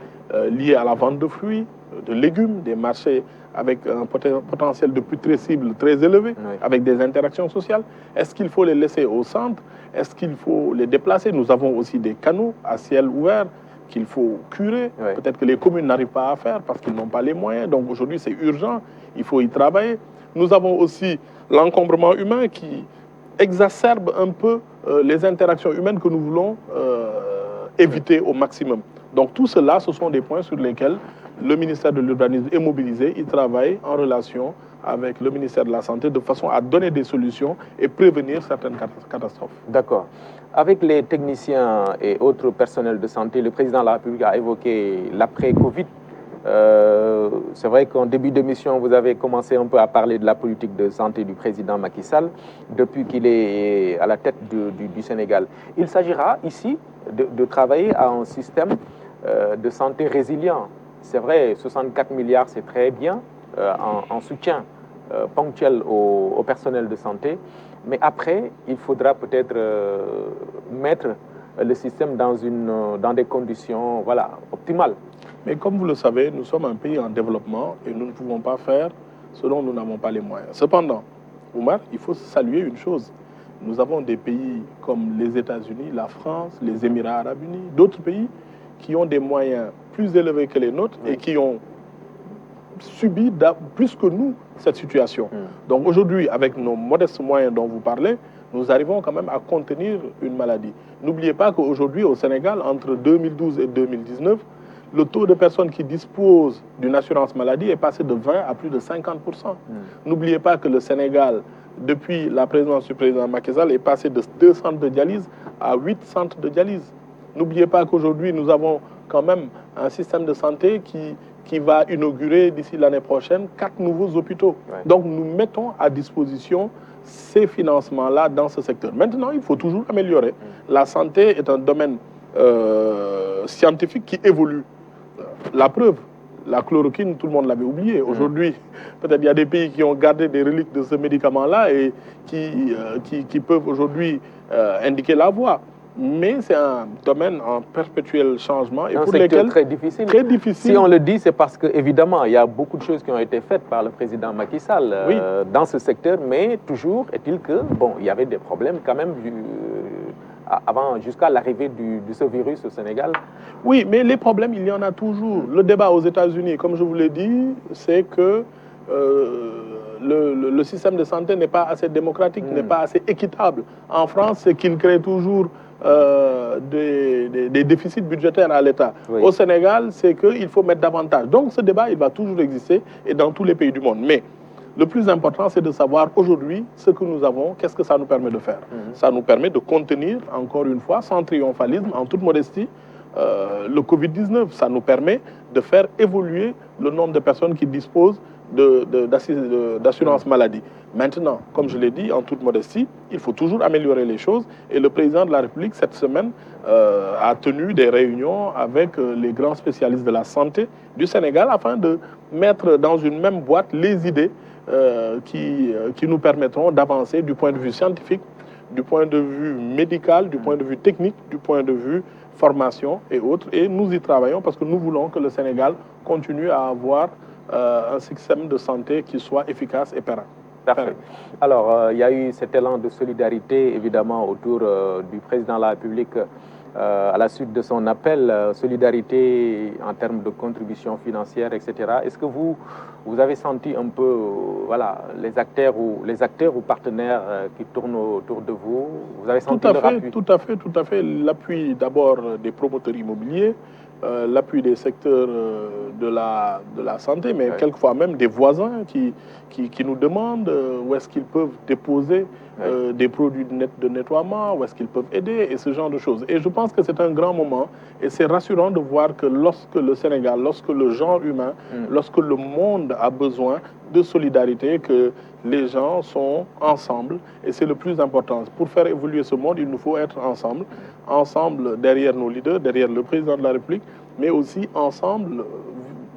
liés à la vente de fruits, de légumes, des marchés avec un potentiel de putrescible très élevé, avec des interactions sociales. Est-ce qu'il faut les laisser au centre? Est-ce qu'il faut les déplacer? Nous avons aussi des canaux à ciel ouvert qu'il faut curer. Peut-être que les communes n'arrivent pas à faire parce qu'ils n'ont pas les moyens. Donc aujourd'hui, c'est urgent, il faut y travailler. Nous avons aussi l'encombrement humain qui exacerbe un peu les interactions humaines que nous voulons éviter au maximum. Donc tout cela, ce sont des points sur lesquels le ministère de l'Urbanisme est mobilisé. Il travaille en relation avec le ministère de la Santé de façon à donner des solutions et prévenir certaines catastrophes. D'accord. Avec les techniciens et autres personnels de santé, le président de la République a évoqué l'après-Covid. C'est vrai qu'en début d'émission, vous avez commencé un peu à parler de la politique de santé du président Macky Sall depuis qu'il est à la tête du Sénégal. Il s'agira ici de travailler à un système de santé résilient. C'est vrai, 64 milliards, c'est très bien en soutien ponctuel au personnel de santé. Mais après, il faudra peut-être mettre le système dans des conditions optimales. Mais comme vous le savez, nous sommes un pays en développement et nous ne pouvons pas faire ce dont nous n'avons pas les moyens. Cependant, Oumar, il faut saluer une chose. Nous avons des pays comme les États-Unis, la France, les Émirats arabes unis, d'autres pays qui ont des moyens plus élevés que les nôtres et qui ont subi plus que nous cette situation. Donc aujourd'hui, avec nos modestes moyens dont vous parlez, nous arrivons quand même à contenir une maladie. N'oubliez pas qu'aujourd'hui, au Sénégal, entre 2012 et 2019, le taux de personnes qui disposent d'une assurance maladie est passé de 20 à plus de 50%. N'oubliez pas que le Sénégal, depuis la présidence du président Macky Sall, est passé de 2 centres de dialyse à 8 centres de dialyse. N'oubliez pas qu'aujourd'hui, nous avons quand même un système de santé qui va inaugurer d'ici l'année prochaine 4 nouveaux hôpitaux. Donc nous mettons à disposition ces financements-là dans ce secteur. Maintenant, il faut toujours améliorer. La santé est un domaine scientifique qui évolue. La preuve, la chloroquine, tout le monde l'avait oublié. Aujourd'hui, peut-être il y a des pays qui ont gardé des reliques de ce médicament-là et qui peuvent aujourd'hui indiquer la voie. Mais c'est un domaine en perpétuel changement et pour lesquels très difficile. Si on le dit, c'est parce qu'évidemment, il y a beaucoup de choses qui ont été faites par le président Macky Sall dans ce secteur, mais toujours est-il que, bon, il y avait des problèmes quand même jusqu'à l'arrivée de ce virus au Sénégal. Oui, mais les problèmes, il y en a toujours. Le débat aux États-Unis, comme je vous l'ai dit, c'est que le système de santé n'est pas assez démocratique, n'est pas assez équitable. En France, c'est qu'il crée toujours des déficits budgétaires à l'État. Au Sénégal, c'est qu'il faut mettre davantage. Donc ce débat, il va toujours exister et dans tous les pays du monde. Mais le plus important, c'est de savoir aujourd'hui ce que nous avons, qu'est-ce que ça nous permet de faire. Ça nous permet de contenir, encore une fois, sans triomphalisme, en toute modestie, le Covid-19. Ça nous permet de faire évoluer le nombre de personnes qui disposent d'assurance maladie. Maintenant, comme je l'ai dit, en toute modestie, il faut toujours améliorer les choses. Et le président de la République, cette semaine, a tenu des réunions avec les grands spécialistes de la santé du Sénégal afin de mettre dans une même boîte les idées qui nous permettront d'avancer du point de vue scientifique, du point de vue médical, du point de vue technique, du point de vue formation et autres. Et nous y travaillons parce que nous voulons que le Sénégal continue à avoir un système de santé qui soit efficace et pérenne. Parfait. Alors, il y a eu cet élan de solidarité, évidemment, autour du président de la République à la suite de son appel, solidarité en termes de contribution financière, etc. Est-ce que vous avez senti un peu voilà, les acteurs ou partenaires qui tournent autour de vous? Vous avez senti leur appui? Tout à fait. L'appui d'abord des promoteurs immobiliers, l'appui des secteurs de la santé, mais quelquefois même des voisins qui nous demandent où est-ce qu'ils peuvent déposer des produits de nettoiement, où est-ce qu'ils peuvent aider, et ce genre de choses. Et je pense que c'est un grand moment, et c'est rassurant de voir que lorsque le Sénégal, lorsque le genre humain, lorsque le monde a besoin de solidarité, que les gens sont ensemble, et c'est le plus important. Pour faire évoluer ce monde, il nous faut être ensemble, ensemble derrière nos leaders, derrière le président de la République, mais aussi ensemble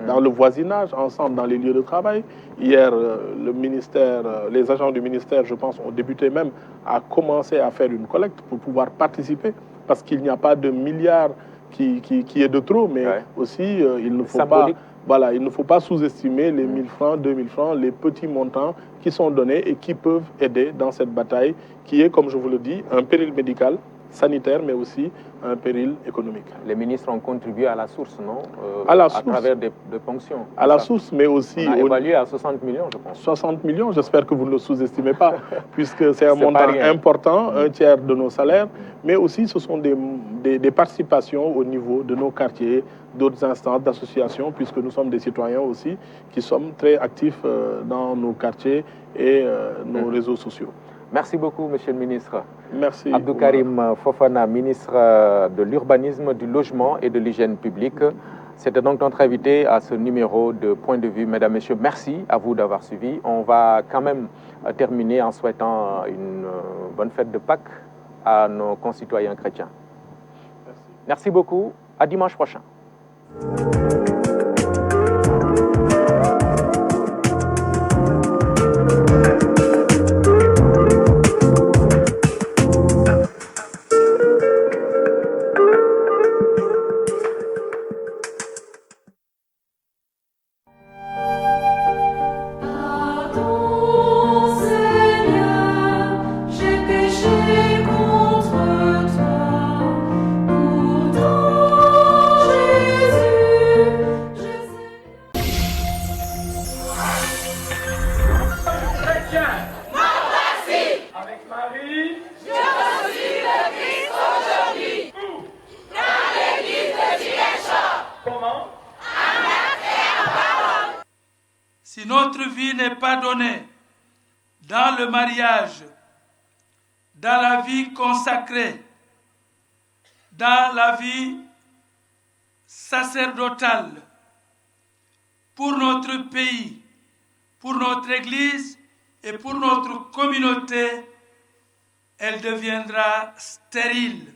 dans le voisinage, ensemble dans les lieux de travail. Hier, le ministère, les agents du ministère, je pense, ont débuté même à commencer à faire une collecte pour pouvoir participer, parce qu'il n'y a pas de milliards qui est de trop, mais aussi il ne faut pas... Voilà, il ne faut pas sous-estimer les 1000 francs, 2000 francs, les petits montants qui sont donnés et qui peuvent aider dans cette bataille qui est, comme je vous le dis, un péril médical, sanitaire, mais aussi un péril économique. Les ministres ont contribué à la source, non à la source, travers des ponctions. À la source, mais aussi... On a évalué à 60 millions, je pense. 60 millions, j'espère que vous ne le sous-estimez pas, puisque c'est un montant important, un tiers de nos salaires, mais aussi ce sont des participations au niveau de nos quartiers, d'autres instances, d'associations, puisque nous sommes des citoyens aussi, qui sommes très actifs dans nos quartiers et nos réseaux sociaux. Merci beaucoup, Monsieur le ministre. Merci. Abdou Karim Fofana, ministre de l'Urbanisme, du Logement et de l'Hygiène publique. C'était donc notre invité à ce numéro de Point de vue. Mesdames, Messieurs, merci à vous d'avoir suivi. On va quand même terminer en souhaitant une bonne fête de Pâques à nos concitoyens chrétiens. Merci beaucoup. À dimanche prochain. Si notre vie n'est pas donnée dans le mariage, dans la vie consacrée, dans la vie sacerdotale, pour notre pays, pour notre Église et pour notre communauté, elle deviendra stérile.